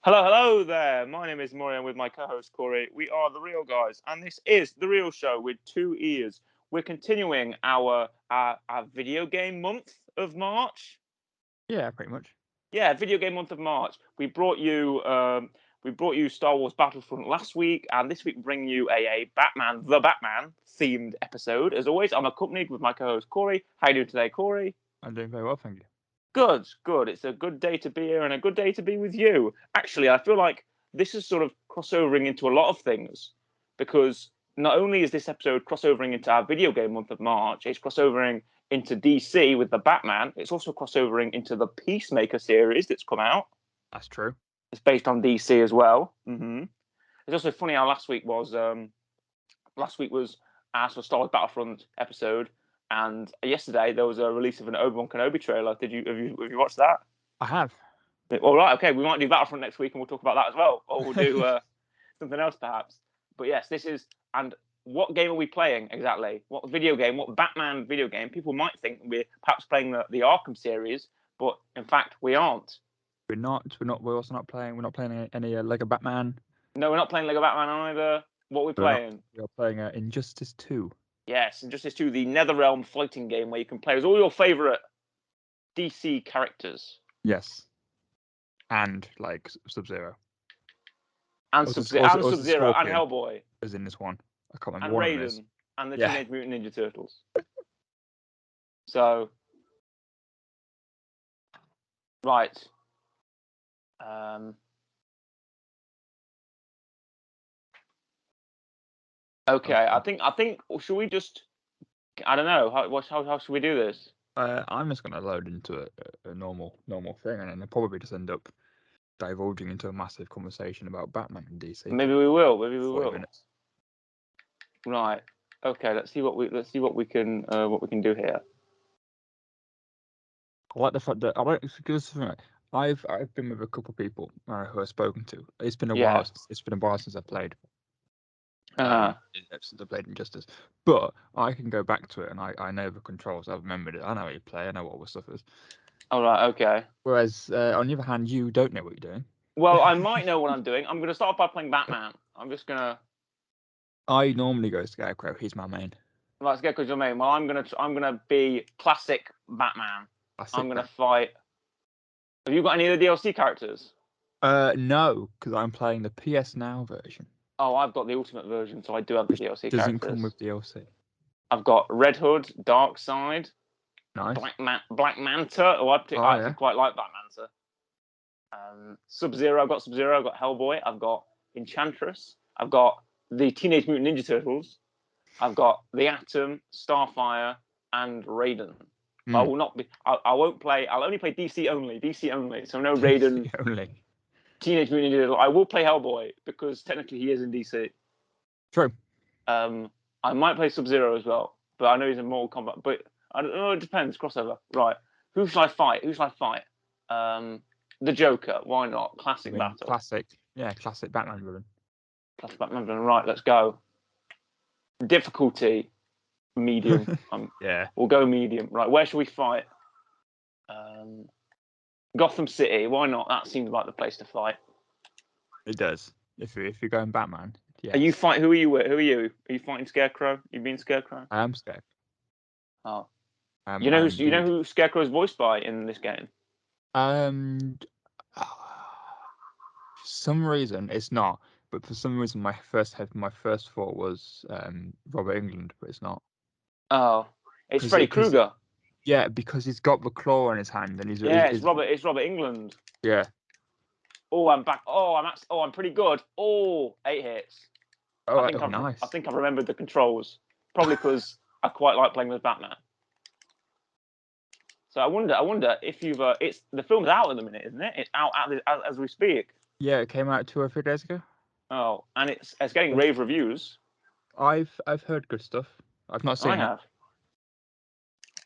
Hello, hello there. My name is Maury and with my co-host Corey. We are the Real Guys, and this is the Real Show with two ears. We're continuing our video game month of March. Yeah, pretty much. Yeah, video game month of March. We brought you Star Wars Battlefront last week, and this week we bring you a the Batman themed episode. As always, I'm accompanied with my co-host Corey. How you doing today, Corey? I'm doing very well, thank you. Good, good. It's a good day to be here and a good day to be with you. Actually, I feel like this is sort of crossovering into a lot of things because not only is this episode crossovering into our video game month of March, it's crossovering into DC with the Batman. It's also crossovering into the Peacemaker series that's come out. That's true. It's based on DC as well. It's also funny how last week was our sort of Star Wars Battlefront episode, and yesterday there was a release of an Obi-Wan Kenobi trailer. Have you watched that? I have. All right, okay. We might do Battlefront next week, and we'll talk about that as well, or we'll do something else perhaps. But yes, this is. And what game are we playing exactly? What video game? What Batman video game? People might think we're perhaps playing the Arkham series, but in fact we aren't. We're not. We're also not playing. We're not playing any Lego Batman. No, we're not playing Lego Batman either. What are we playing? We are playing Injustice 2. Yes, Injustice 2, the NetherRealm fighting game where you can play as all your favourite DC characters. Yes. And like Sub-Zero. And Sub-Zero and Hellboy. Is in this one. I can't And remember. Raiden and the Teenage Mutant Ninja Turtles. So, right. Okay, I think. Should we just? I don't know. How should we do this? I'm just gonna load into a normal thing, and then they'll probably just end up divulging into a massive conversation about Batman and DC. Maybe we will. 40 minutes. Right. Okay. Let's see what we can do here. I like the fact that I've been with a couple of people who I've spoken to. It's been a while. It's been a while since I played. Since I played Injustice, but I can go back to it and I know the controls. I've remembered it. I know how you play. I know what all the stuff is. All right. Okay. Whereas on the other hand, you don't know what you're doing. Well, I might know what I'm doing. I'm going to start by playing Batman. I'm just gonna. I normally go Scarecrow. He's my main. Right, Scarecrow's your main. Well, I'm gonna be classic Batman. I'm gonna fight. Have you got any of the DLC characters? No, because I'm playing the PS Now version. Oh, I've got the Ultimate version, so I do have the DLC characters. Doesn't come with DLC. I've got Red Hood, Darkseid, nice. Black Manta. I actually quite like Black Manta. Sub-Zero. I've got Sub-Zero. I've got Hellboy. I've got Enchantress. I've got the Teenage Mutant Ninja Turtles. I've got the Atom, Starfire, and Raiden. I will not be. I won't play. I'll only play DC only. DC only. So no Raiden. Only. Teenage Mutant Ninja Turtles. I will play Hellboy because technically he is in DC. True. I might play Sub-Zero as well, but I know he's in Mortal Kombat. But I don't know. It depends. Crossover. Right. Who shall I fight? The Joker. Why not? Classic battle. Classic. Yeah, classic Batman villain. Classic Batman villain. Right. Let's go. Difficulty. Medium. Yeah. We'll go medium. Right. Where should we fight? Gotham City. Why not? That seems like the place to fight. It does. If you're going Batman. Yeah. Are you fighting? Who are you with? Who are you? Are you fighting Scarecrow? You being Scarecrow? I am Scarecrow. Oh. You know who Scarecrow is voiced by in this game? For some reason it's not. But for some reason my first thought was Robert Englund, but it's not. Oh. It's Freddy Krueger. Yeah, because he's got the claw in his hand, and it's Robert Englund. Yeah. Oh, I'm back. I'm pretty good. 8 hits. Oh, nice. I think I've remembered the controls. Probably because I quite like playing with Batman. So I wonder if you've. The film's out at the minute, isn't it? It's out as we speak. Yeah, it came out 2 or 3 days ago. Oh, and it's getting rave reviews. I've heard good stuff. I've not seen it. I have.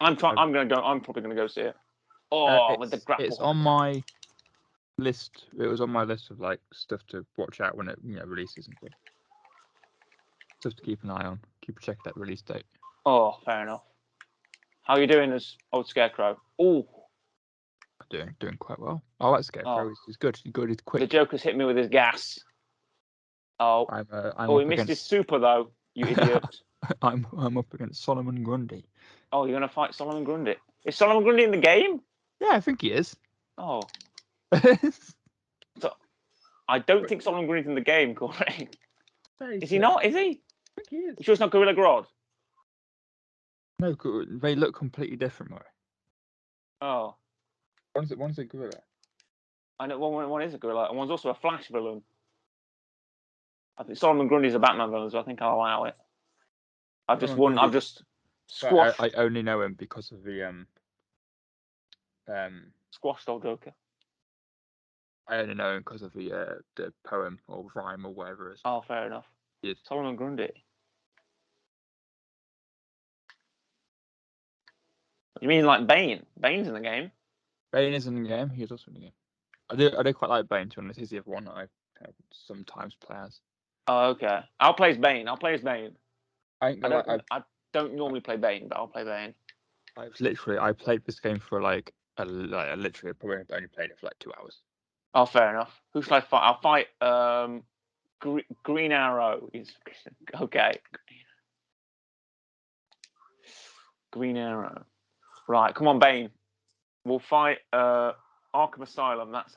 I'm probably gonna go see it. With the grapple. It's on my list. It was on my list of like stuff to watch out when it releases and stuff. Stuff to keep an eye on. Check that release date. Oh, fair enough. How are you doing as old Scarecrow? Oh, doing quite well. I like Scarecrow. He's good. He's good. He's quick. The Joker's hit me with his gas. Oh, he missed his super though. You idiot. I'm up against Solomon Grundy. Oh, you're gonna fight Solomon Grundy? Is Solomon Grundy in the game? Yeah, I think he is. Oh. So, I don't think Solomon Grundy's in the game, Corey. Is he not? Is he? I think he is. You sure it's not Gorilla Grodd? No, they look completely different, Murray. Oh. One's a gorilla. I know one is a gorilla, and one's also a Flash villain. I think Solomon Grundy's a Batman villain, so I think I'll allow it. I've just squashed. I only know him because of the squashed old Joker. I only know him because of the poem or rhyme or whatever it is. Oh, fair enough. Yes. Solomon Grundy. You mean like Bane? Bane's in the game. Bane is in the game. He's also in the game. I do quite like Bane, to be honest. He's the other one that I sometimes play as. Oh, okay. I'll play as Bane. I don't normally play Bane, but I'll play Bane. I played this game for I literally probably only played it for 2 hours. Oh, fair enough. Who should I fight? I'll fight Green Arrow. Okay. Green Arrow. Right, come on, Bane. We'll fight Arkham Asylum. That's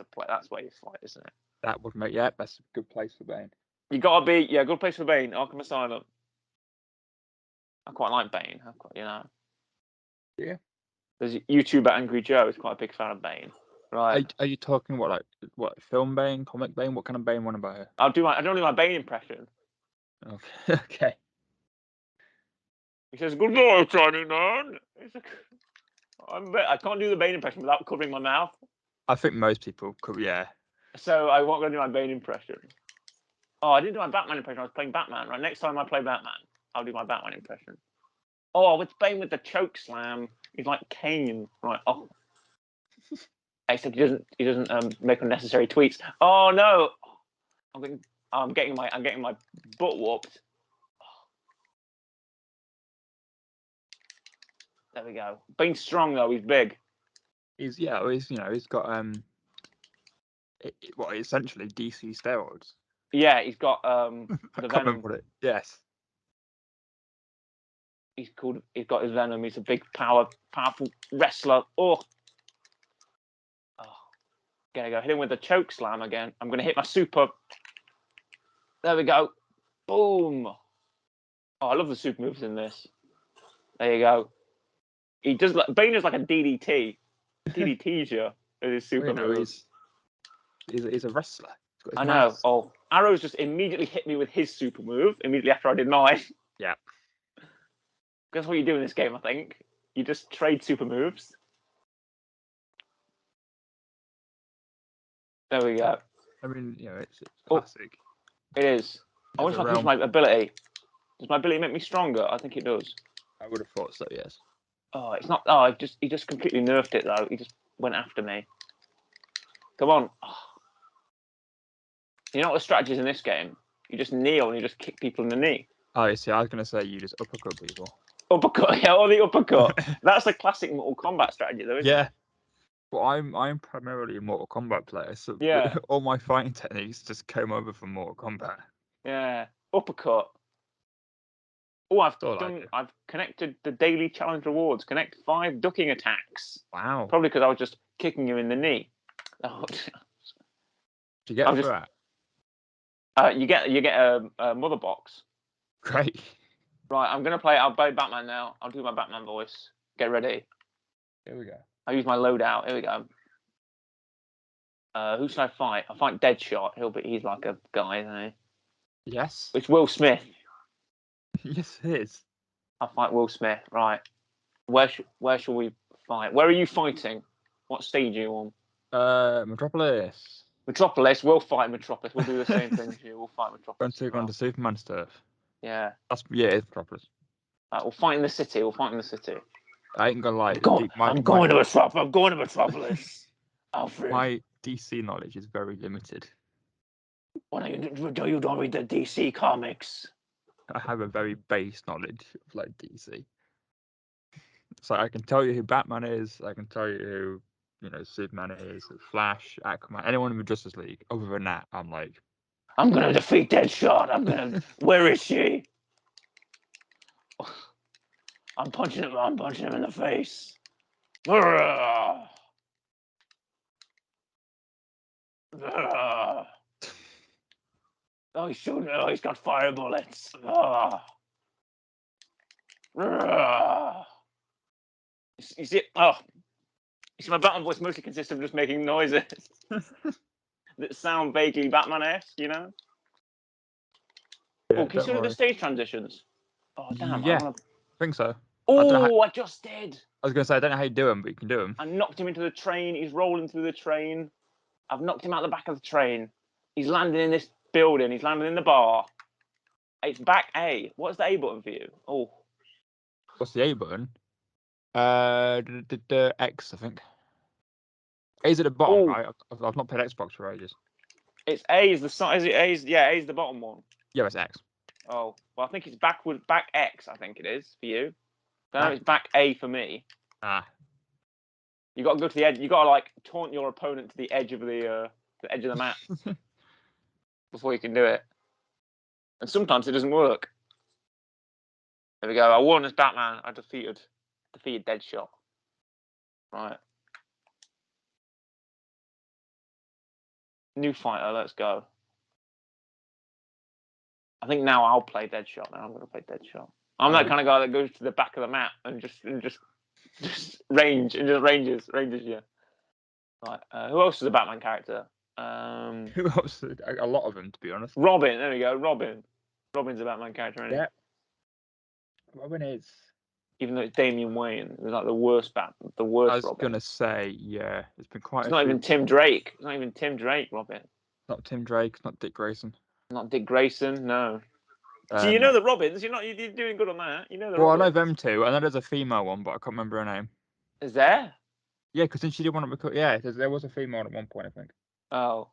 where you fight, isn't it? That would make that's a good place for Bane. You gotta be good place for Bane. Arkham Asylum. I quite like Bane. Yeah. There's YouTuber Angry Joe is quite a big fan of Bane. Right. Are you talking what film Bane, comic Bane? What kind of Bane want to buy? I don't do my Bane impression. Okay. Okay. He says, "Good boy, Johnny man." I can't do the Bane impression without covering my mouth. I think most people could, yeah. So I won't go do my Bane impression. Oh, I didn't do my Batman impression. I was playing Batman. Right, next time I play Batman, I'll do my Batman impression. Oh, with Bane with the choke slam, he's like Kane. Right. Oh. Except he doesn't make unnecessary tweets. Oh no! I'm getting my butt whooped. There we go. Bane's strong though. He's big. He's got essentially DC steroids. Yeah, he's got the Venom. Yes. He's got his Venom. He's a big powerful wrestler. Oh. Gonna go hit him with the choke slam again. I'm gonna hit my super. There we go. Boom. Oh, I love the super moves in this. There you go. He does Bane is like a DDT. DDT's you with his super moves. He's a wrestler. I know. Oh, Arrow's just immediately hit me with his super move immediately after I did mine. Yeah. That's what you do in this game, I think. You just trade super moves. There we go. I mean, it's classic. It is. I wonder if I can use my ability. Does my ability make me stronger? I think it does. I would have thought so, yes. Oh, it's not. Oh, he just completely nerfed it though. He just went after me. Come on. Oh. You know what the strategy is in this game? You just kneel and you just kick people in the knee. Oh, you see, I was going to say you just uppercut people. Uppercut, yeah, or the uppercut. That's the classic Mortal Kombat strategy, though, isn't it? Well, I'm primarily a Mortal Kombat player, so all my fighting techniques just came over from Mortal Kombat. Yeah, uppercut. Oh, I've connected the daily challenge rewards. Connect 5 ducking attacks. Wow. Probably because I was just kicking you in the knee. Oh. Did you get that? You get a mother box. Great. Right, I'll play Batman now. I'll do my Batman voice. Get ready. Here we go. I'll use my loadout. Here we go. Who should I fight? I'll fight Deadshot. He's like a guy, isn't he? Yes. It's Will Smith. Yes, it is. I'll fight Will Smith. Right. Where shall we fight? Where are you fighting? What stage are you on? Metropolis. Metropolis. We'll fight Metropolis. We'll do the same thing as you. We'll fight Metropolis. Going to Superman's turf. Yeah. It's Metropolis. We'll fight in the city. I ain't gonna lie. I'm going to Metropolis. Alfred. My DC knowledge is very limited. Why you don't read the DC comics? I have a very base knowledge of DC. So I can tell you who Batman is. I can tell you Superman is, Flash, Aquaman, anyone in the Justice League. Other than that, I'm like, I'm gonna defeat Deadshot. Where is she? I'm punching him in the face. Oh, he's shooting. Oh, he's got fire bullets. You see, my Batman voice mostly consists of just making noises that sound vaguely Batman-esque, Yeah, can you see the stage transitions? Oh, damn. Yeah, I think so. I just did. I was going to say, I don't know how you do them, but you can do them. I knocked him into the train. He's rolling through the train. I've knocked him out the back of the train. He's landing in this building. He's landing in the bar. It's back A. What's the A button for you? Oh. What's the A button? The X, I think. A's at the bottom, right? I've not played Xbox for ages. It's A is the size. A is the bottom one. Yeah, it's X. Oh, well, I think it's back X. I think it is for you. I know it's back A for me. You got to go to the edge. You got to taunt your opponent to the edge of the map before you can do it. And sometimes it doesn't work. There we go. I won as Batman. I defeated Deadshot. Right. New fighter. Let's go. I think now I'll play Deadshot. Now I'm going to play Deadshot. I'm that kind of guy that goes to the back of the map and just ranges you. Right. Who else is a Batman character? Who else? A lot of them, to be honest. Robin. There we go. Robin's a Batman character, isn't he? Yeah. Robin is. Even though it's Damian Wayne, it's like the worst Batman. The worst. I was gonna say, yeah, it's been quite. It's not even Tim Drake. It's not even Tim Drake, Robin. Not Tim Drake. It's not Dick Grayson. Not Dick Grayson. No. So you know the Robins. You're doing good on that. You know the. Well, Robins. I know them two. I know there's a female one, but I can't remember her name. Is there? Yeah, because then she did want to. Yeah, there was a female at one point, I think. Oh.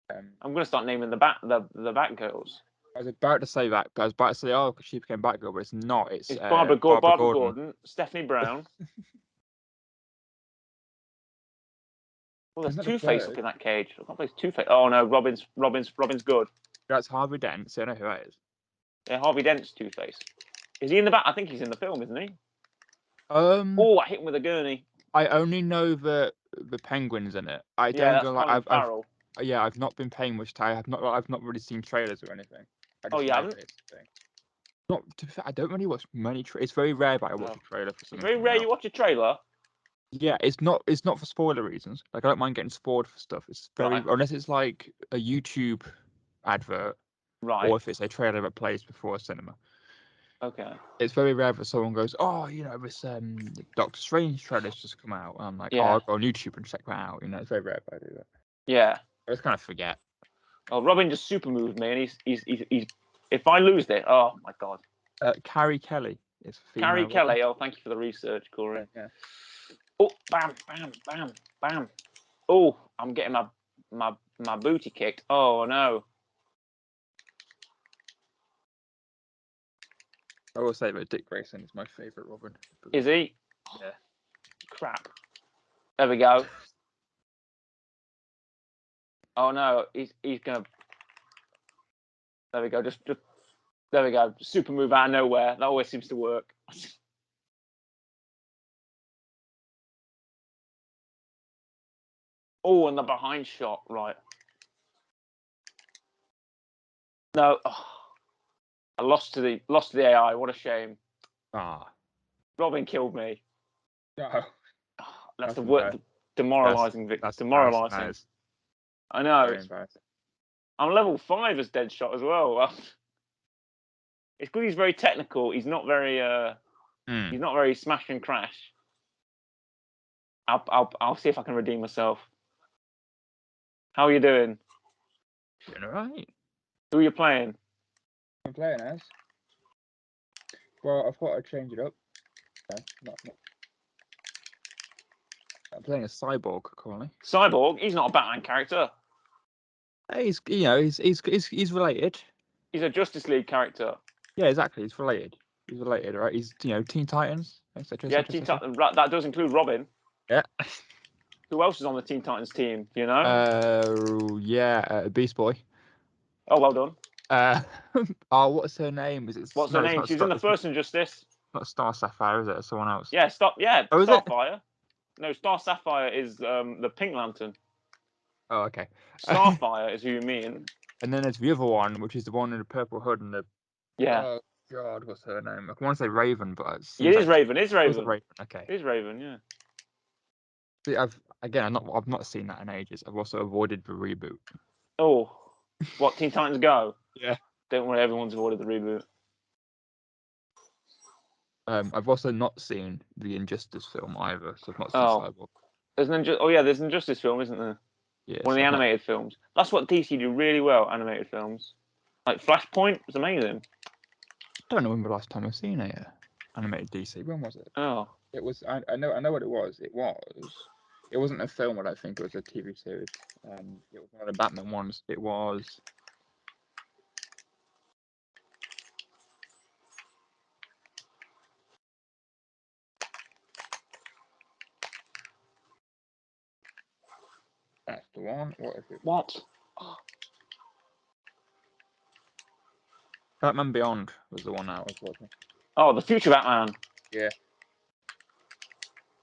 I'm gonna start naming the Batgirls. I was about to say that, but I was about to say, because she became Batgirl, but it's not. It's Barbara Gordon, Stephanie Brown. Well, there's Two-Face up in that cage. I can't place Two-Face. Oh no, Robin's good. That's Harvey Dent. So I know who that is. Yeah, Harvey Dent's Two-Face. Is he in the back? I think he's in the film, isn't he? I hit him with a gurney. I only know the Penguin's in it. I don't know. I've not been paying much time. I've not really seen trailers or anything. You haven't? Not. I don't really watch many trailers. It's very rare that I watch a trailer for something. It's very rare you watch a trailer. Yeah, it's not for spoiler reasons. Like I don't mind getting spoiled for stuff. It's very unless it's like a YouTube advert, right? Or if it's a trailer that plays before a cinema. Okay. It's very rare that someone goes, this Doctor Strange trailer's just come out, and I'm like, I'll go on YouTube and check that out. It's very rare if I do that. Yeah. I just kind of forget. Oh, Robin just super moved me, and he's. If I lose it, oh my god. Carrie Kelly is. Carrie Kelly. Oh, thank you for the research, Corey. Yeah. Oh, bam, bam, bam, bam. Oh, I'm getting my booty kicked. Oh no. I will say that Dick Grayson is my favourite Robin. Is he? Yeah. Crap. There we go. Oh no, he's gonna. There we go. Just there we go. Super move out of nowhere. That always seems to work. Oh, and the behind shot, right? No, I lost to the AI. What a shame. Robin killed me. No. That's the word. Demoralizing. Demoralizing. Nice. I know. I'm level 5 as Deadshot as well. It's good. He's very technical. He's not very. He's not very smash and crash. I'll see if I can redeem myself. How are you doing? Doing alright. Who are you playing? I'm playing as. Well, I thought I'd change it up. No, not. I'm playing a Cyborg currently. Cyborg? He's not a Batman character. He's related. He's a Justice League character. Yeah, exactly. He's related. Right? He's Teen Titans, etc. Yeah, Teen Titans. That does include Robin. Yeah. Who else is on the Teen Titans team? Do you know? Beast Boy. Oh, well done. What's her name? What's her name? She was in the first Injustice. Not Star Sapphire, is it? It's someone else. Yeah, Oh, is it? Starfire. No, Star Sapphire is the Pink Lantern. Oh, okay. Starfire is who you mean. And then there's the other one, which is the one in the purple hood and the. Yeah. Oh God, what's her name? I want to say Raven, but it is Raven. It's Raven. Raven. Okay. It is Raven. Yeah. See, I've not seen that in ages. I've also avoided the reboot. Oh, what Teen Titans Go? Yeah. Don't worry, everyone's avoided the reboot. I've also not seen the Injustice film either, so I've not seen Cyborg. There's an Injustice film, isn't there? Yeah. One of the animated films. That's what DC do really well. Animated films, like Flashpoint, was amazing. I don't know when the last time I've seen a animated DC. When was it? Oh. It was. I know what it was. It wasn't a film. I don't think it was a TV series. It was one of the Batman ones. It was. That's the one. What is it? What? Batman Beyond was the one I was watching. Oh, the future Batman. Yeah.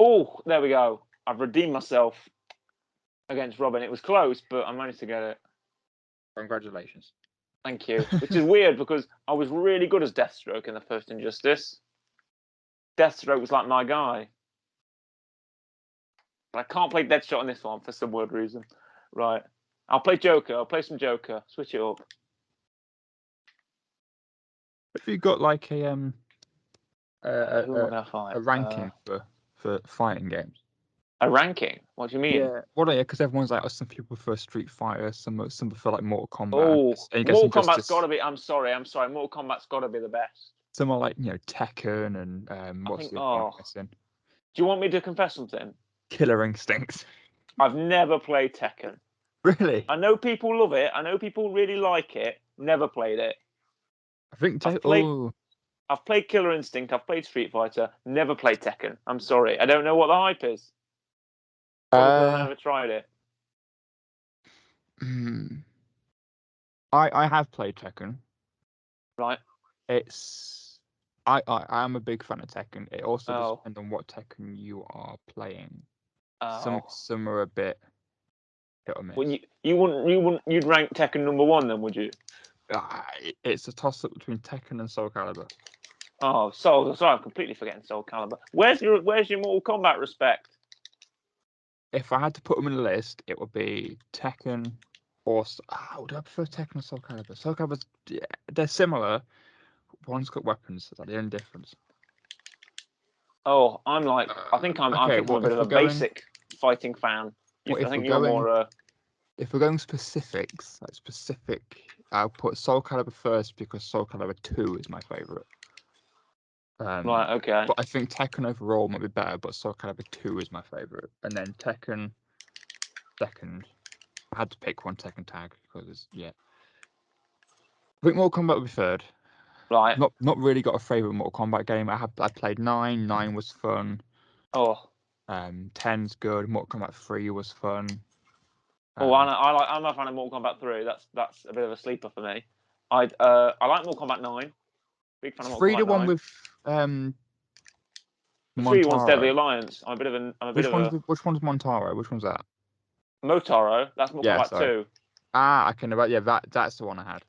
Oh, there we go. I've redeemed myself against Robin. It was close, but I managed to get it. Congratulations. Thank you. Which is weird because I was really good as Deathstroke in the first Injustice. Deathstroke was like my guy. But I can't play Deathshot in this one for some weird reason. Right. I'll play Joker. I'll play some Joker. Switch it up. Have you got like a ranking for fighting games? A ranking? What do you mean? Yeah. Well, yeah, because everyone's like, some people prefer Street Fighter, some prefer like Mortal Kombat. Oh, Mortal Kombat's got to be. I'm sorry. Mortal Kombat's got to be the best. Some are like Tekken and what's the other one missing? Do you want me to confess something? Killer Instinct. I've never played Tekken. Really? I know people love it. I know people really like it. Never played it. I think I've played Killer Instinct. I've played Street Fighter. Never played Tekken. I'm sorry. I don't know what the hype is. I've never tried it. I have played Tekken. Right. I am a big fan of Tekken. It also does depend on what Tekken you are playing. Some are a bit hit or miss. Well, you'd rank Tekken number 1 then, would you? It's a toss up between Tekken and Soul Calibur. Oh, sorry, I'm completely forgetting Soul Calibur. Where's your Mortal Kombat respect? If I had to put them in a list, it would be Tekken or. Do I prefer Tekken or Soul Calibur? Soul Calibur, they're similar. One's got weapons. That's the only difference. Oh, I'm like, I think I'm a bit of a basic fighting fan. I think you're more. If we're going specifics, I'll put Soul Calibur first because Soul Calibur 2 is my favourite. Right, okay. But I think Tekken overall might be better, but Soul Calibur 2 is my favourite. And then Tekken second. I had to pick one Tekken tag because I think Mortal Kombat would be third. Right. Not really got a favourite Mortal Kombat game. I played 9. 9 was fun. Oh. 10's good. Mortal Kombat 3 was fun. I'm a fan of Mortal Kombat 3. That's a bit of a sleeper for me. I like Mortal Kombat 9. Big fan of Mortal Kombat 9. 3, the one with the 3 one's Deadly Alliance. Which one's Montaro? Which one's that? Motaro. That's Mortal Kombat 2. I can that's the one I had.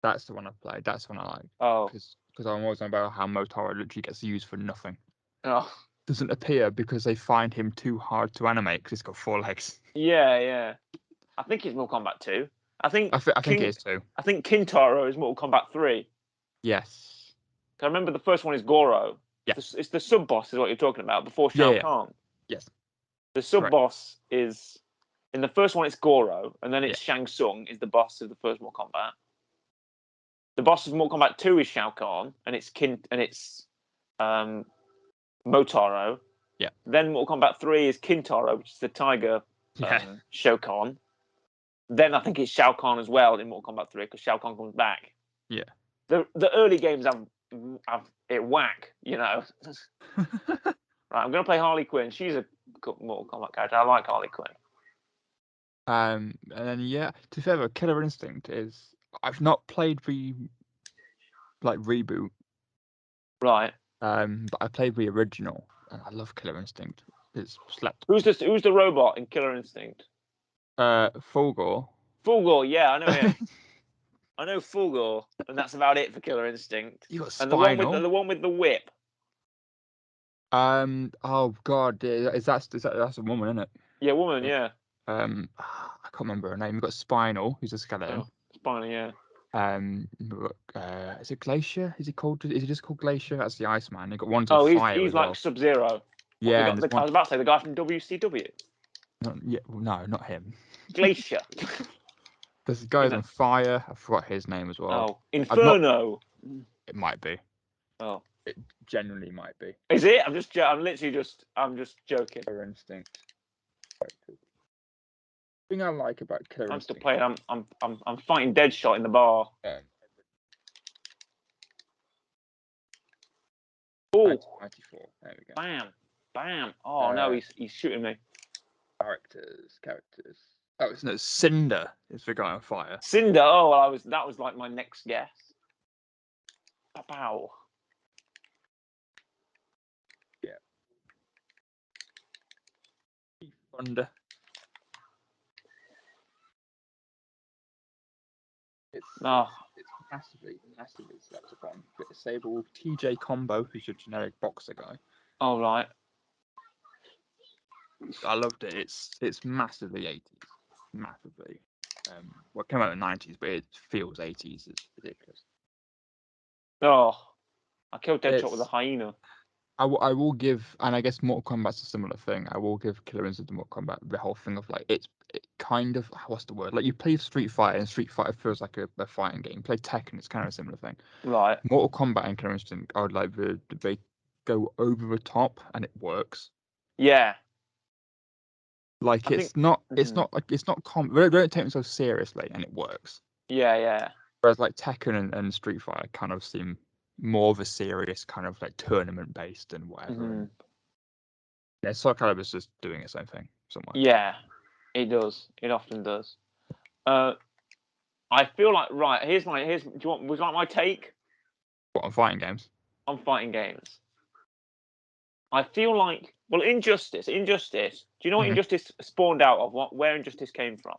That's the one I played. That's the one I like. Oh. Because I'm always on about how Motaro literally gets used for nothing. Oh. Doesn't appear because they find him too hard to animate because he's got 4 legs. Yeah. I think it's Mortal Kombat 2. I think it is 2. I think Kintaro is Mortal Kombat 3. Yes. I remember the first one is Goro. Yeah. It's the sub boss is what you're talking about before Shao Kahn. Yes. The sub boss is in the first one it's Goro, and then it's Shang Tsung is the boss of the first Mortal Kombat. The boss of Mortal Kombat 2 is Shao Kahn, and it's Motaro. Yeah. Then Mortal Kombat 3 is Kintaro, which is the tiger Shao Kahn. Then I think it's Shao Kahn as well in Mortal Kombat 3 because Shao Kahn comes back. Yeah. The early games have it whack, you know. Right, I'm going to play Harley Quinn. She's a Mortal Kombat character. I like Harley Quinn. And then to be fair, though, Killer Instinct is. I've not played the reboot. Right. But I played the original, and I love Killer Instinct. It's slept. Who's the robot in Killer Instinct? Fulgor. Fulgor, yeah, I know him. I know Fulgor, and that's about it for Killer Instinct. You got Spinal. And the one with the whip. Oh God, that's a woman, isn't it? Yeah, woman. Yeah. I can't remember her name. You've got Spinal, who's a skeleton. Oh, Spinal, yeah. Is it Glacier? Is he just called Glacier? That's the Iceman. You got one to fire. He's like Sub-Zero. Yeah, I was about to say the guy from WCW. No, not him. Glacier. There's the guy on fire. I forgot his name as well. Oh, Inferno. It might be. Oh, it genuinely might be. Is it? I'm just joking. Killer Instinct. The thing I like about Killer Instinct. I'm still playing. I'm fighting Deadshot in the bar. Oh, 94. There we go. Bam, bam. Oh no, he's shooting me. Characters. Oh, no, Cinder is the guy on fire. Cinder. Oh, well, that was like my next guess. Pow. Yeah. Thunder. It's massively slept upon. Bit of Sable, TJ Combo, who's your generic boxer guy. Oh right. I loved it. It's massively 80s. Massively. Well, it came out in the 90s, but it feels 80s. It's ridiculous. Oh, I killed Deadshot with a hyena. I will give, and I guess Mortal Kombat's a similar thing. I will give Killer Instinct to Mortal Kombat the whole thing of like it kind of, what's the word? Like you play Street Fighter, and Street Fighter feels like a fighting game. You play Tekken, it's kind of a similar thing. Right. Mortal Kombat and Killer Instinct, I would like they go over the top, and it works. Yeah. Like they don't take themselves seriously, and it works. Yeah. Whereas like Tekken and Street Fighter kind of seem more of a serious kind of like tournament based and whatever. Mm-hmm. Yeah, Soul Calibur's just doing its own thing somewhere. Yeah, it does. It often does. I feel like would you like my take? What, on fighting games? On fighting games. I feel like Injustice. Do you know what Injustice spawned out of? Where Injustice came from?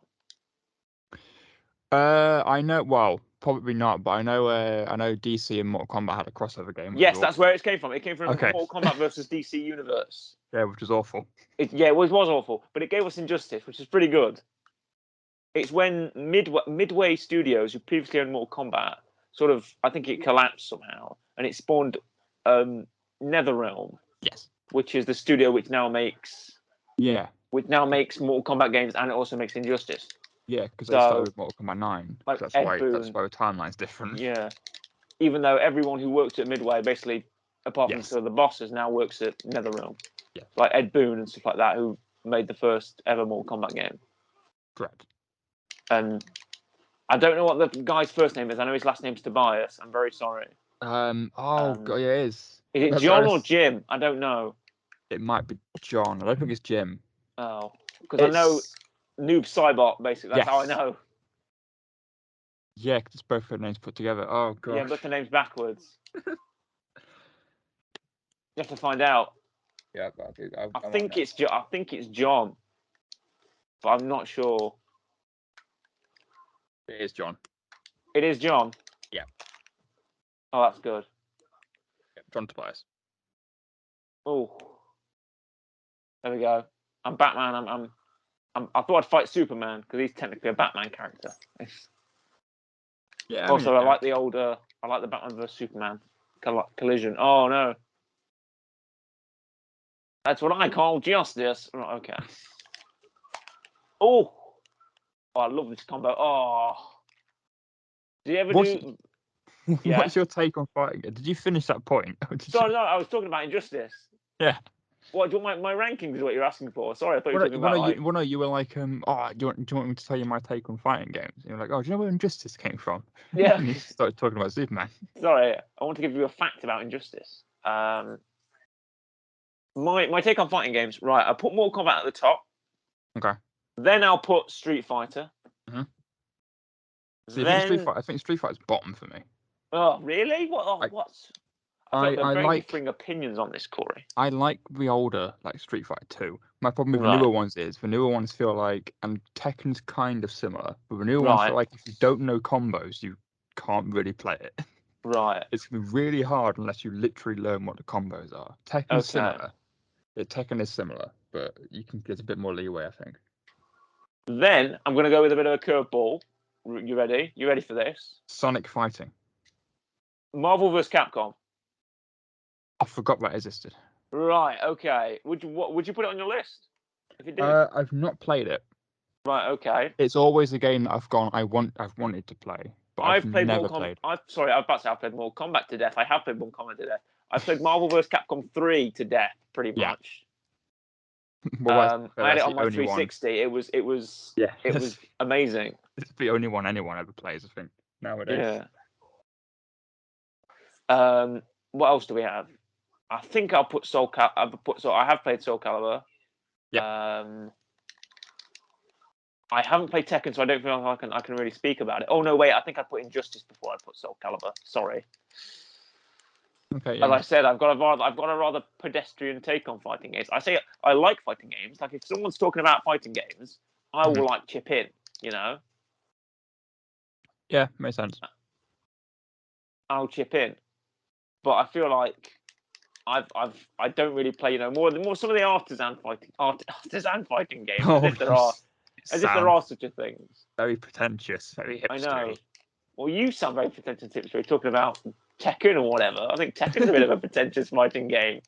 I know. Well, probably not, but I know DC and Mortal Kombat had a crossover game. Yes, that's where it came from. It came from Mortal Kombat versus DC Universe. Yeah, which was awful. It was awful, but it gave us Injustice, which is pretty good. It's when Midway Studios, who previously owned Mortal Kombat, sort of, I think it collapsed somehow, and it spawned NetherRealm. Yes. Which is the studio which now makes. Yeah. Which now makes Mortal Kombat games, and it also makes Injustice. Yeah, because they started with Mortal Kombat 9. Like that's why the timeline's different. Yeah. Even though everyone who worked at Midway, basically, apart from the bosses, now works at NetherRealm. Yeah. Like Ed Boon and stuff like that, who made the first ever Mortal Kombat game. Correct. And I don't know what the guy's first name is. I know his last name's Tobias. I'm very sorry. God, yeah, it is. Is it John or Jim? I don't know. It might be John. I don't think it's Jim. Oh. Because I know Noob Saibot, basically. That's how I know. Yeah, because it's both their names put together. Oh, God. Yeah, but the name's backwards. You have to find out. Yeah, but I think it's John. But I'm not sure. It is John. It is John? Yeah. Oh, that's good. Yeah, John Tobias. Oh. There we go. I'm Batman. I thought I'd fight Superman because he's technically a Batman character. Yeah. Also, I like the Batman vs Superman collision. Oh no, that's what I call justice. Right, okay. Oh, I love this combo. Oh, did you ever do? Yeah. What's your take on fighting? Did you finish that point? Sorry, no, I was talking about Injustice. Yeah. What, do you want my rankings is what you're asking for? Sorry, I thought you were talking about you were like, do you want me to tell you my take on fighting games? And you're like, oh, do you know where Injustice came from? Yeah. And you started talking about Superman. Sorry, I want to give you a fact about Injustice. My take on fighting games. Right, I put Mortal Kombat at the top. Okay. Then I'll put Street Fighter. Mm-hmm. So Then I think Street Fighter's bottom for me. oh really? What? Oh, I what's? I feel like there are I very like differing opinions on this, Corey. I like the older like Street Fighter 2. My problem with the Right. newer ones is the newer ones feel like, and Tekken's kind of similar, but the newer ones Right. feel like if you don't know combos, you can't really play it. Right. It's gonna be really hard unless you literally learn what the combos are. Tekken's Okay. similar. Tekken is similar, but you can get a bit more leeway, I think. Then I'm going to go with a bit of a curveball. You ready? You ready for this? Sonic Fighting. Marvel vs. Capcom. I forgot that existed. Right. Okay. Would you put it on your list? If you did. I've not played it. Right. Okay. It's always a game that I've wanted to play, but I've played never played. Sorry, I was about to say I've played Mortal Kombat to death. I have played Mortal Kombat to death. I've played Marvel vs. Capcom 3 to death, pretty Yeah. much. Well, I had it on my one. 360. It was Yeah. it was amazing. It's the only one anyone ever plays, I think, nowadays. Yeah. What else do we have? I think I'll put I have played Soul Calibur. Yeah. I haven't played Tekken, so I don't feel like I can really speak about it. Oh no, wait! I think I put Injustice before I put Soul Calibur. Sorry. Okay. Yeah. As I said, I've got a rather pedestrian take on fighting games. I say I like fighting games. Like if someone's talking about fighting games, I will like chip in. You know. Yeah, makes sense. I'll chip in, but I feel like I don't really play more some of the artisan fighting games as if there are such a things. Very pretentious, very hipster. I know. Well, you sound very pretentious if you're talking about Tekken or whatever. I think Tekken's a bit of a pretentious fighting game.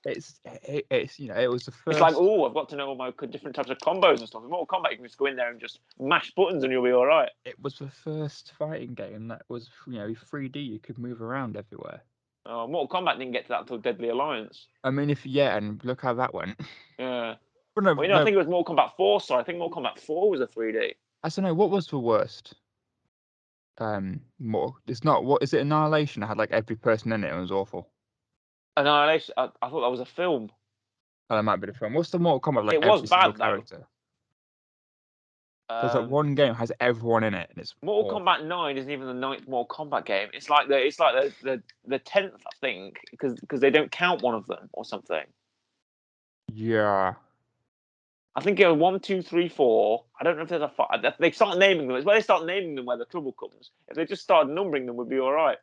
It was the first. It's like, oh, I've got to know all my different types of combos and stuff. In Mortal Kombat, you can just go in there and just mash buttons and you'll be all right. It was the first fighting game that was 3D. You could move around everywhere. Oh, Mortal Kombat didn't get to that until Deadly Alliance. I mean, and look how that went. Yeah. But no, I think it was Mortal Kombat 4. Sorry, I think Mortal Kombat 4 was a 3D. I don't know what was the worst. It's not. What is it? Annihilation. It had like every person in it. It was awful. Annihilation. I thought that was a film. Oh, that might be the film. What's the Mortal Kombat? Like it was every bad, single character. There's like one game has everyone in it, and it's Mortal Kombat 9 isn't even the 9th Mortal Kombat game. It's like the 10th, I think, because they don't count one of them or something. Yeah. I think it was 1, 2, 3, 4. I don't know if there's a 5. They start naming them. It's where they start naming them where the trouble comes. If they just started numbering them, we'd be all right.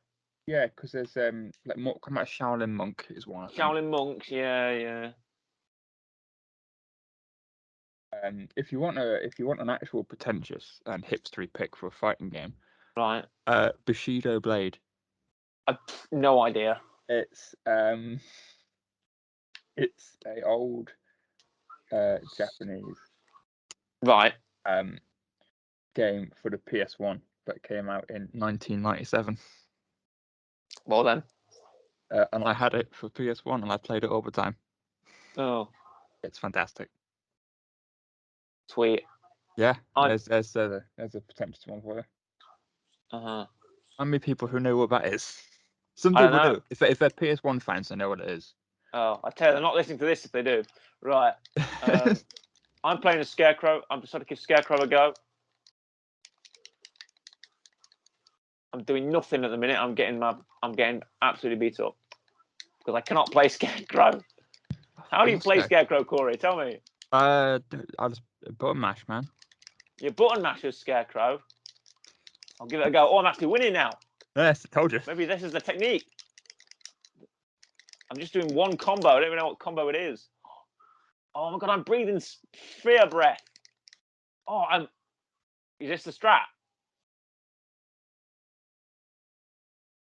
Yeah, because there's like Mortal Kombat Shaolin Monk is one. Shaolin Monks, yeah. If you want an actual pretentious and hipstery pick for a fighting game, right? Bushido Blade. I've no idea. It's a old Japanese game for the PS1 that came out in 1997. Well then. And I had it for PS1 and I played it all the time. Oh. It's fantastic. Sweet. Yeah, there's a pretentious one for you. Uh-huh. How many people who know what that is? Some people do. If they're PS1 fans, they know what it is. Oh, I tell you, they're not listening to this if they do. Right. I'm playing a Scarecrow. I'm just trying to give Scarecrow a go. I'm doing nothing at the minute. I'm getting absolutely beat up because I cannot play Scarecrow. How do you play Scarecrow, Corey? Tell me. I just button mash, man. Your button masher's Scarecrow. I'll give it a go. Oh, I'm actually winning now. Yes, I told you. Maybe this is the technique. I'm just doing one combo. I don't even know what combo it is. Oh my god, I'm breathing fear breath. Oh, is this the strat?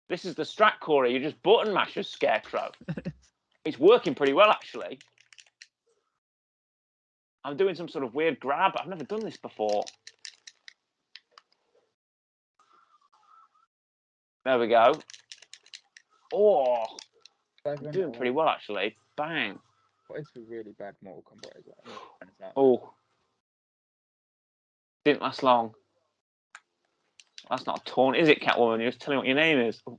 This is the strat, Corey. You just button mash your Scarecrow. It's working pretty well, actually. I'm doing some sort of weird grab. I've never done this before. There we go. Oh, I'm doing pretty well, actually. Bang. What is the really bad Mortal Kombat? Is that? Oh. Didn't last long. That's not a taunt, is it, Catwoman? You're just telling me what your name is. Oh.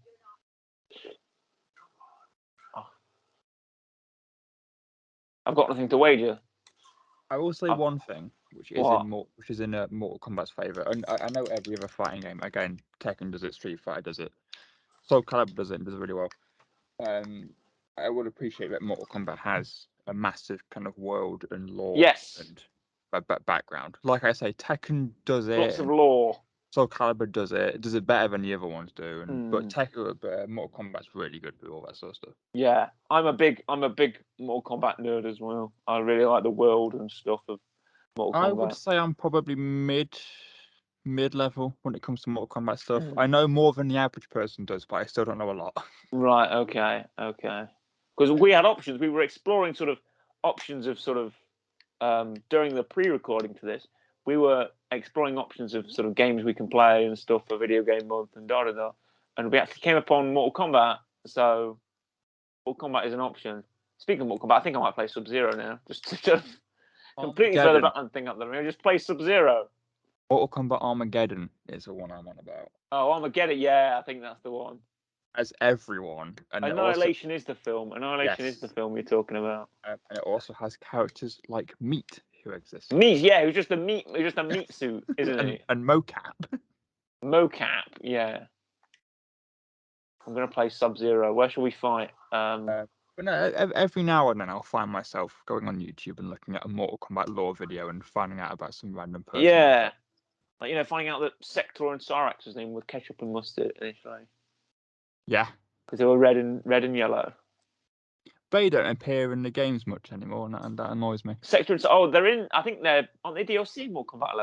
I've got nothing to wager. I will say one thing, which is What? in Mortal Kombat's favour, and I know every other fighting game. Again, Tekken does it, Street Fighter does it, Soul Calibur does it, and does it really well. I would appreciate that Mortal Kombat has a massive kind of world and lore Yes. and background. Like I say, Tekken does it. Lots of lore. Soul Calibur does it better than the other ones do. But Mortal Kombat's really good with all that sort of stuff. Yeah, I'm a big Mortal Kombat nerd as well. I really like the world and stuff of Mortal Kombat. I would say I'm probably mid level when it comes to Mortal Kombat stuff. I know more than the average person does, but I still don't know a lot. Right. Okay. Because we had options. We were exploring sort of options of sort of during the pre-recording to this. We were exploring options of sort of games we can play and stuff for Video Game Month and da da da. And we actually came upon Mortal Kombat. So Mortal Kombat is an option. Speaking of Mortal Kombat, I think I might play Sub-Zero now. Just to completely throw the Batman thing up there. Maybe just play Sub-Zero. Mortal Kombat Armageddon is the one I'm on about. Oh, Armageddon, yeah, I think that's the one. As everyone. And Annihilation is the film. Annihilation is the film you're talking about. And it also has characters like Meat who exist. Meat, yeah, who's just a meat suit, isn't he? And Mocap. Mocap, yeah. I'm gonna play Sub-Zero. Where shall we fight? But no, every now and then I'll find myself going on YouTube and looking at a Mortal Kombat lore video and finding out about some random person. Yeah, like finding out that Sector and Cyrax was named with ketchup and mustard initially. Yeah, because they were red and yellow. They don't appear in the games much anymore, and that annoys me. Sector and they're in. I think aren't they DLC in Mortal Kombat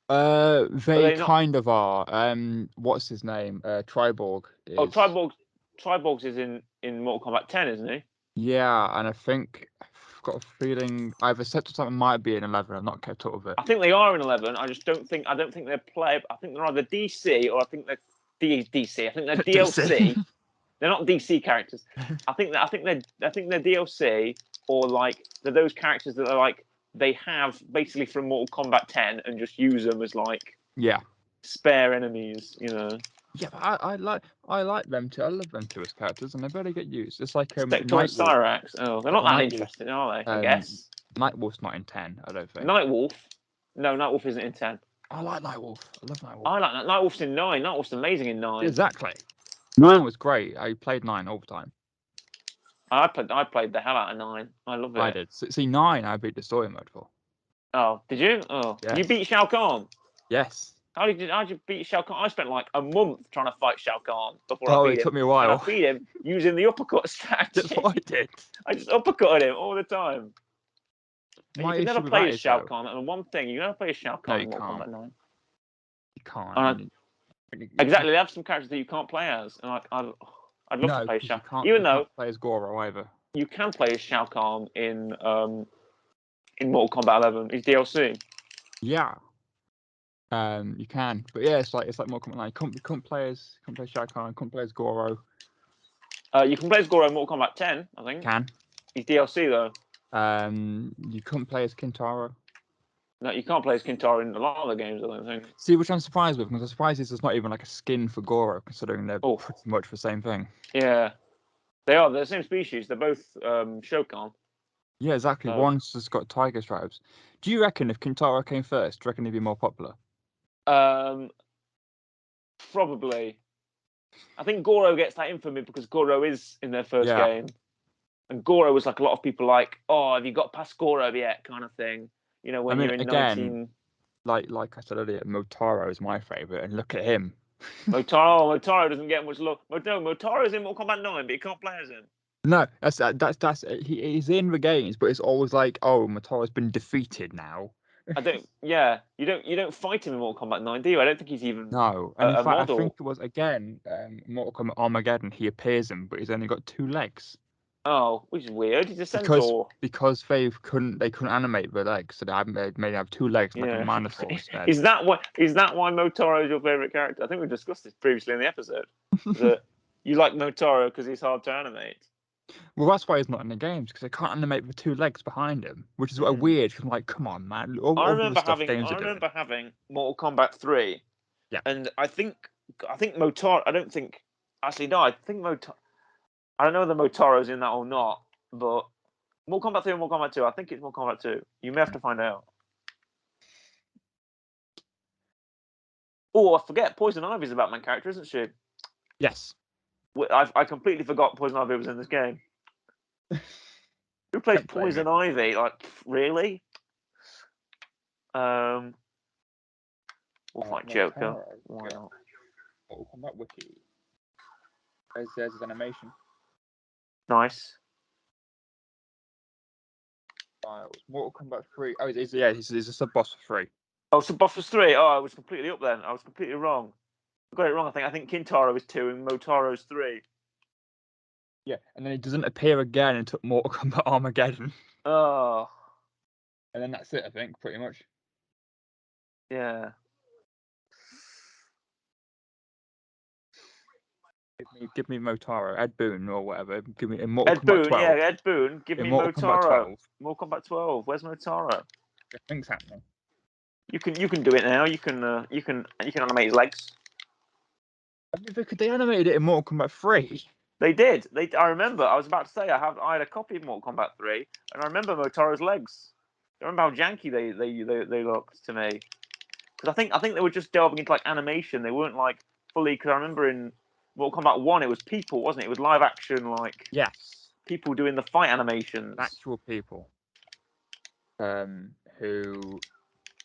11? They kind of are. What's his name? Triborg. Triborg is in Mortal Kombat 10, isn't he? Yeah, and I think I've got a feeling either Sector or something might be in 11. I've not kept up with it. I think they are in 11. I don't think they're playable. I think they're either DC or I think they're DC. I think they're DLC. They're not DC characters. I think they're DLC or like they're those characters that are like they have basically from Mortal Kombat 10 and just use them as like spare enemies, Yeah, but I like them too. I love them too as characters, and they barely get used. It's like Sector and Cyrax. Oh, they're not that interesting, are they? I guess. Nightwolf's not in 10. I don't think. Nightwolf. No, Nightwolf isn't in 10. I like Nightwolf. I love Nightwolf. I like that. Nightwolf's in 9. Nightwolf's amazing in 9. Exactly. 9 was great. I played 9 all the time. I played the hell out of 9. I love it. I did. See, 9 I beat the story mode for. Oh, did you? Oh, yes. You beat Shao Kahn? Yes. How did you beat Shao Kahn? I spent like a month trying to fight Shao Kahn before I beat him. It took me a while. And I beat him using the uppercut strategy. That's what I did. I just uppercutted him all the time. You can never play as Shao Kahn. And one thing, you never play as Shao Kahn in Mortal Kombat 9. You can't. Exactly. They have some characters that you can't play as, and I'd love to play as Shao Kahn. Even though you can't play as Goro either. You can play as Shao Kahn in Mortal Kombat 11. He's DLC. Yeah. You can, but yeah, it's like Mortal Kombat 9. You can't play as Shao Kahn. You can't play as Goro. You can play as Goro in Mortal Kombat 10, I think. Can. He's DLC though. You couldn't play as Kintaro. No, you can't play as Kintaro in a lot of the games, I don't think. See, which I'm surprised with, because I'm surprised there's not even like a skin for Goro, considering they're pretty much the same thing. Yeah. They are. They're the same species. They're both Shokan. Yeah, exactly. One's just got tiger stripes. Do you reckon if Kintaro came first, do you reckon he'd be more popular? Probably. I think Goro gets that infamy because Goro is in their first game. And Goro was like a lot of people like, oh, have you got past Goro yet? Kind of thing. When you're in again, 19... like I said earlier, Motaro is my favourite, and look at him. Motaro doesn't get much love. No, Motaro's in Mortal Kombat 9, but you can't play as him. No, that's he's in the games, but it's always like, oh, Motaro's been defeated now. You don't fight him in Mortal Kombat 9, do you? I don't think he's even no. And in fact, I think it was again Mortal Kombat Armageddon. He appears him, but he's only got 2 legs. Oh, which is weird. He's a centaur. Because they couldn't animate the legs, so they made have 2 legs like a Minotaur instead. Is that why Motaro is your favourite character? I think we discussed this previously in the episode. That you like Motaro because he's hard to animate. Well, that's why he's not in the games, because they can't animate the 2 legs behind him, which is weird. Cause I'm like, come on, man. I remember having Mortal Kombat 3. Yeah. And I think Motaro. I don't think actually no. I think Motaro. I don't know whether Motaro's in that or not, but Mortal Kombat 3 or Mortal Kombat 2? I think it's Mortal Kombat 2. You may have to find out. Oh, I forget. Poison Ivy's a Batman character, isn't she? Yes. I completely forgot Poison Ivy was in this game. Who plays Poison Ivy? Like, really? We'll find Joker. Why not? Mortal Kombat Wiki. There's his animation. Nice. Files. Mortal Kombat 3. Oh, he's a sub boss for 3. Oh, so Boss was 3. Oh, I was completely up then. I was completely wrong. I got it wrong. I think Kintaro is 2 and Motaro's 3. Yeah, and then he doesn't appear again until Mortal Kombat Armageddon. Oh. And then that's it, I think, pretty much. Yeah. Give me Motaro, Ed Boon or whatever. Give me in Mortal Ed Kombat Boon, 12. yeah, Ed Boon. Give me Mortal Kombat Motaro. 12. Mortal Kombat 12. Where's Motaro? I think's happening. You can do it now. You can animate his legs. They animated it in Mortal Kombat 3. They did. I remember. I was about to say I had a copy of Mortal Kombat 3, and I remember Motaro's legs. I remember how janky they looked to me. Because I think they were just delving into like animation. They weren't like fully. Because I remember in Mortal Kombat 1, it was people, wasn't it? It was live action, like people doing the fight animations. Actual people. Who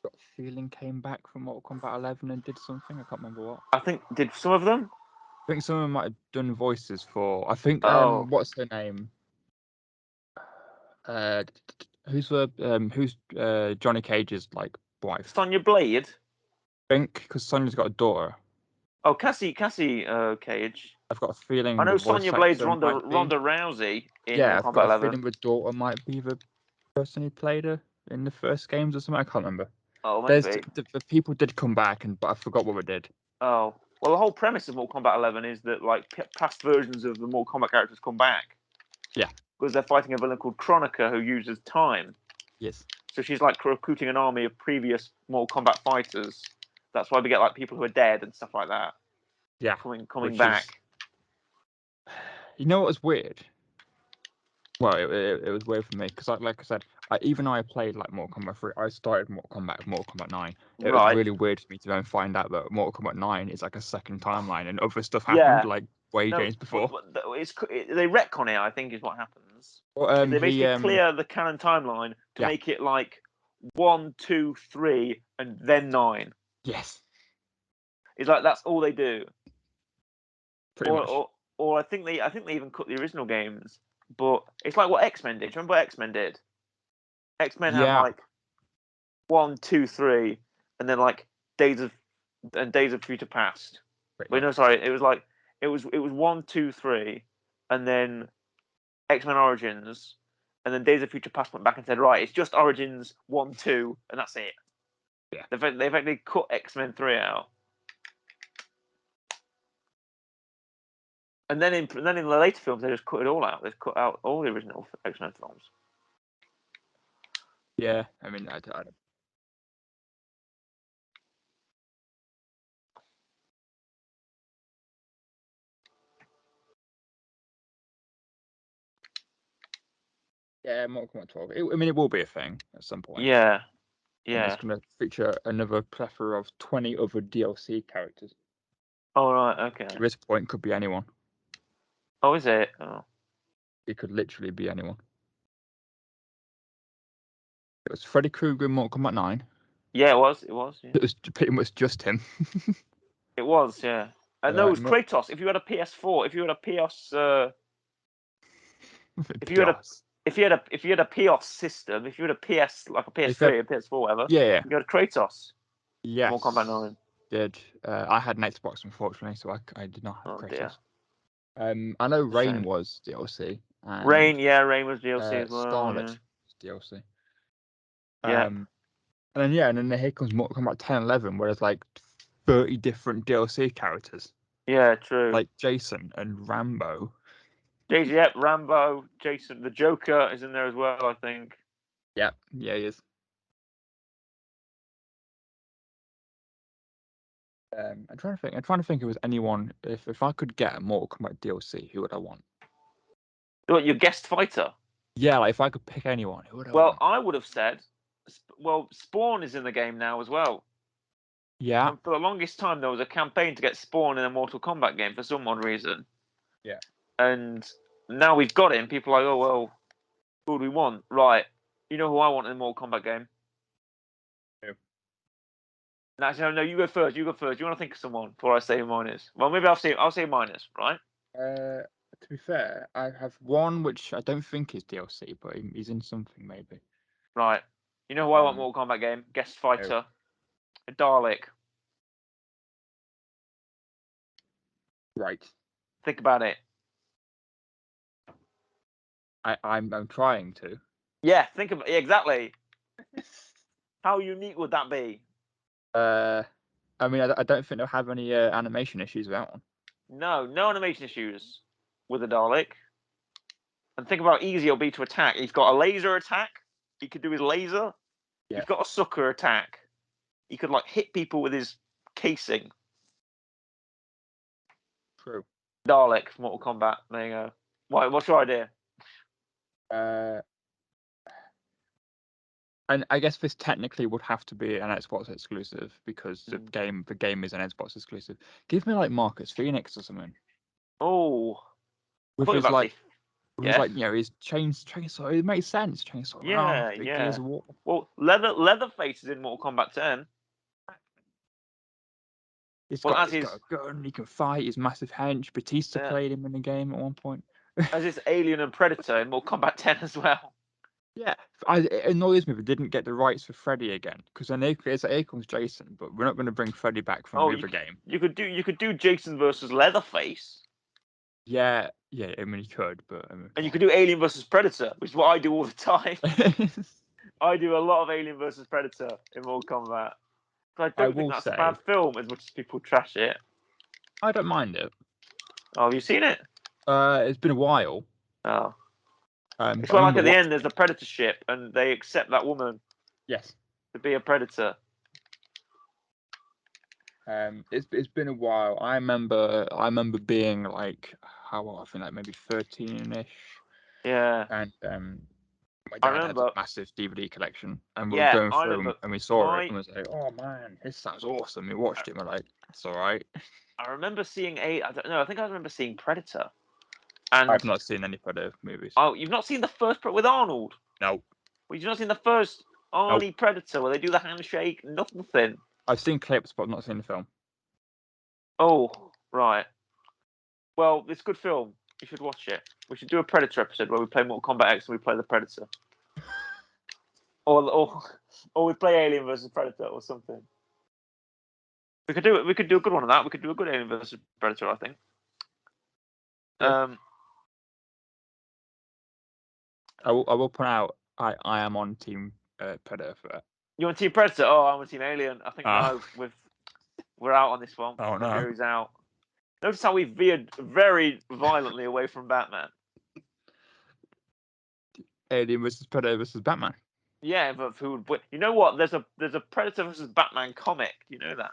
got a feeling came back from Mortal Kombat 11 and did something. I can't remember what. I think did some of them. I think some of them might have done voices for. I think. What's her name? Who's Johnny Cage's like wife? Sonya Blade. I think because Sonya's got a daughter. Oh, Cassie Cage. I've got a feeling. I know Sonya Blade's Ronda Rousey in Mortal Kombat 11. I've got a feeling the daughter might be the person who played her in the first games or something. I can't remember. Oh, maybe. The people did come back, but I forgot what they did. Oh, well, the whole premise of Mortal Kombat 11 is that like past versions of the Mortal Kombat characters come back. Yeah. Because they're fighting a villain called Kronika who uses time. Yes. So she's like recruiting an army of previous Mortal Kombat fighters. That's why we get like people who are dead and stuff like that. Yeah. Coming back. You know what was weird? Well, it was weird for me because, like I said, I played like Mortal Kombat 3. I started Mortal Kombat 9. It was really weird for me to then find out that Mortal Kombat 9 is like a second timeline and other stuff happened like games before. They retcon it, I think, is what happens. Well, they basically clear the canon timeline to make it like 1, 2, 3, and then 9. Yes. It's like that's all they do. Pretty much. Or I think they even cut the original games. But it's like what X-Men did. Remember what X-Men did? X-Men had like 1, 2, 3, and then like Days of Future Past. Wait, no, sorry. It was 1, 2, 3, and then X-Men Origins, and then Days of Future Past went back and said, right, it's just Origins 1, 2, and that's it. Yeah. They cut X-Men 3 out. And then in the later films, they just cut it all out. They've cut out all the original X-Men films. Yeah, I mean, I don't. Yeah, Mortal Kombat 12. It will be a thing at some point. Yeah. And it's going to feature another plethora of 20 other DLC characters. Oh, right, okay. At this point, could be anyone. Oh, is it? Oh. It could literally be anyone. It was Freddy Krueger in Mortal Kombat 9. Yeah, it was. Yeah. It was pretty much just him. It was, yeah. And no, it was Kratos. If you had a PS4, if you had a PS, if you had a PS system, if you had a PS like a PS3, a PS4, whatever, you had a Kratos. Yes. Mortal Kombat 9. Did I had an Xbox, unfortunately, so I did not have Kratos. Dear. I know Rain was DLC. Rain was DLC as well. Scarlet was DLC. Yeah. And then here comes Mortal Kombat 10, 11, where there's like 30 different DLC characters. Yeah, true. Like Jason and Rambo. Rambo, Jason, the Joker is in there as well, I think. Yeah, he is. I'm trying to think if there was anyone. If I could get a Mortal Kombat DLC, who would I want? What, your guest fighter? Yeah, like if I could pick anyone, who would I Well, want? I would have said, well, Spawn is in the game now as well. Yeah. And for the longest time, there was a campaign to get Spawn in a Mortal Kombat game for some odd reason. Yeah. And now we've got him. People are like, oh, well, who do we want? Right. You know who I want in a Mortal Kombat game? Who? No, actually, no, you go first. You go first. You want to think of someone before I say who mine is? Well, maybe I'll say mine is, right? To be fair, I have one which I don't think is DLC, but he's in something maybe. Right. You know who I want Um, Mortal Kombat game? Guest who? fighter. A Dalek. Right. Think about it. I'm trying to. Yeah, think about exactly. How unique would that be? I mean, I don't think they'll have any animation issues with that one. No animation issues with a Dalek. And think about how easy it'll be to attack. He's got a laser attack. He could do his laser. Yeah. He's got a sucker attack. He could like hit people with his casing. True. Dalek from Mortal Kombat. There you go. What's your idea? And I guess this technically would have to be an Xbox exclusive because the game is an Xbox exclusive. Give me like Marcus Phoenix or something. Oh, With his like, yeah, his chainsaw. It makes sense. Chainsaw. yeah, The yeah. Gears of War. Well, Leatherface is in Mortal Kombat 10. He's Well, got a gun. He can fight. He's massive hench. Batista played him in the game at one point. as his Alien and Predator in Mortal Kombat 10 as well. Yeah, it annoys me they didn't get the rights for Freddy again because then here comes Jason, but we're not going to bring Freddy back from the other game. You could do Jason versus Leatherface. Yeah, I mean you could, but and you could do Alien versus Predator, which is what I do all the time. I do a lot of Alien versus Predator in Mortal Kombat. But I don't think that's a bad film as much as people trash it. I don't mind it. Oh, have you seen it? It's been a while. Oh. It's where, like, at the end, there's a predator ship, and they accept that woman. Yes. To be a predator. It's been a while. I remember being like how old? I think like maybe 13-ish. Yeah. And my dad had a massive DVD collection, and we were going through them, and we saw it, and was like, "Oh man, this sounds awesome." We watched it, and we're like, "That's all right." I remember seeing I don't know. I think I remember seeing Predator. And I've not seen any Predator movies. Oh, you've not seen the first with Arnold? No. Well, you've not seen the first Arnie Predator where they do the handshake? Nothing. I've seen clips, but I've not seen the film. Oh, right. Well, it's a good film. You should watch it. We should do a Predator episode where we play Mortal Kombat X and we play the Predator. or we play Alien versus Predator or something. We could do it. We could do a good one of that. We could do a good Alien versus Predator, I think. Yeah. I will point out I am on Team Predator for that. You're on Team Predator? Oh, I'm on Team Alien. I think no, we're out on this one. Oh no. The jury's out. Notice how we veered very violently away from Batman. Alien versus Predator versus Batman. Yeah, but who would win? You know what? There's a Predator versus Batman comic. You know that?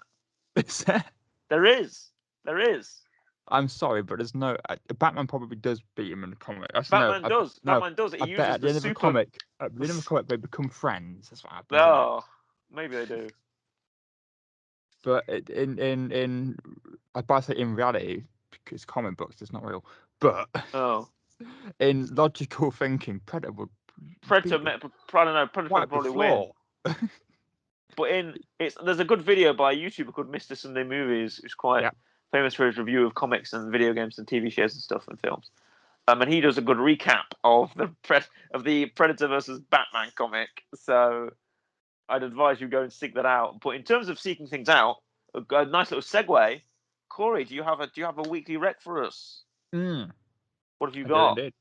Is there? There is. There is. I'm sorry, but there's no. Batman probably does beat him in the comic. Batman does. He I uses bet at the end super... of the comic, at the end of the comic, they become friends. That's what happens. Oh, maybe they do. But in I'd better say in reality, because comic books, it's not real. But in logical thinking, Predator would. Predator probably win. But there's a good video by a YouTuber called Mr. Sunday Movies, who's quite famous for his review of comics and video games and TV shows and stuff and films. And he does a good recap of the Predator versus Batman comic. So I'd advise you go and seek that out. But in terms of seeking things out, a nice little segue. Corey, do you have a weekly rec for us? What have you got? Indeed.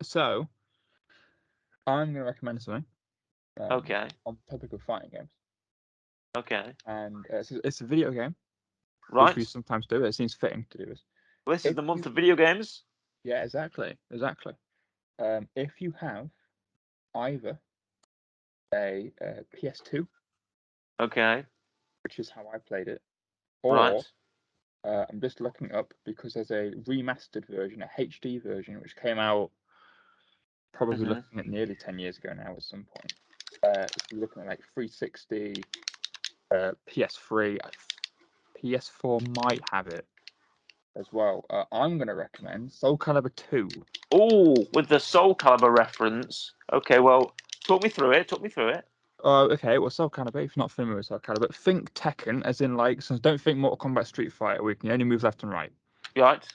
So I'm going to recommend something. Okay. On the topic of fighting games. Okay. And it's a video game. Right. Which we sometimes do. It seems fitting to do this. Well, this is the month of video games. Yeah, exactly. If you have either a PS2, okay, which is how I played it, or I'm just looking up because there's a remastered version, a HD version, which came out probably looking at nearly 10 years ago now at some point. If you're looking at like 360, PS3, PS4 might have it as well. I'm going to recommend Soul Calibur 2. Oh, with the Soul Calibur reference. Okay, well, talk me through it. Okay, well, Soul Calibur, if you're not familiar with Soul Calibur, think Tekken, as in like, so don't think Mortal Kombat Street Fighter, where you can only move left and right. Right.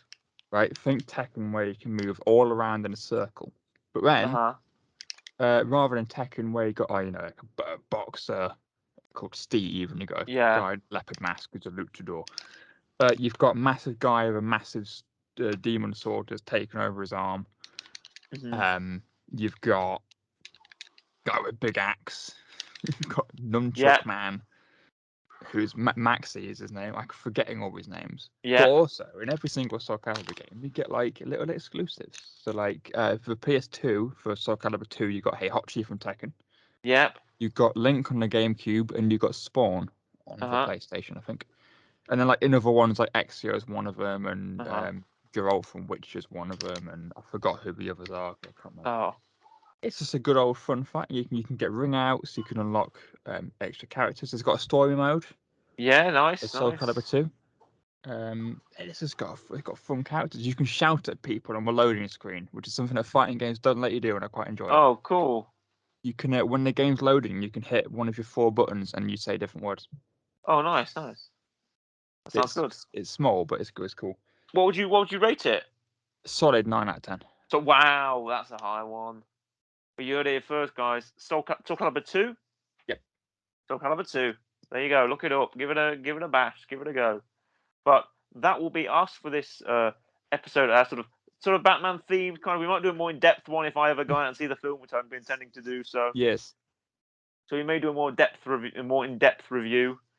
Right? Think Tekken, where you can move all around in a circle. But then, rather than Tekken, where you got, like a boxer called Steve, and you got a guy in leopard mask who's a luchador. You've got massive guy with a massive demon sword that's taken over his arm. You've got guy with big axe. You've got Nunchuck Man, who's Maxi is his name. I'm forgetting all his names. Yeah. But also, in every single Soul Calibur game, you get like little exclusives. So like for PS2, for Soul Calibur 2, you got Heihachi from Tekken. Yep. You got Link on the GameCube, and you got Spawn on the PlayStation, I think. And then like in other ones, like Ezio is one of them, and Geralt from Witcher is one of them, and I forgot who the others are. I can't remember. Oh. It's just a good old fun fight. You can get ring outs, you can unlock extra characters. It's got a story mode. Yeah, nice. Soul Calibur 2. It's just got fun characters. You can shout at people on the loading screen, which is something that fighting games don't let you do, and I quite enjoy it. Oh, cool. You can when the game's loading, you can hit one of your 4 buttons and you say different words. Oh, nice. That sounds good. It's small, but it's cool. What would you rate it? Solid 9 out of 10. So wow, that's a high one. But you heard it here first, guys. Soul Calibur 2? Yep. Soul Calibur 2. There you go. Look it up. Give it a bash. Give it a go. But that will be us for this episode. Sort of Batman themed kind of. We might do a more in depth one if I ever go out and see the film, which I've been intending to do. So yes. So we may do a more in depth review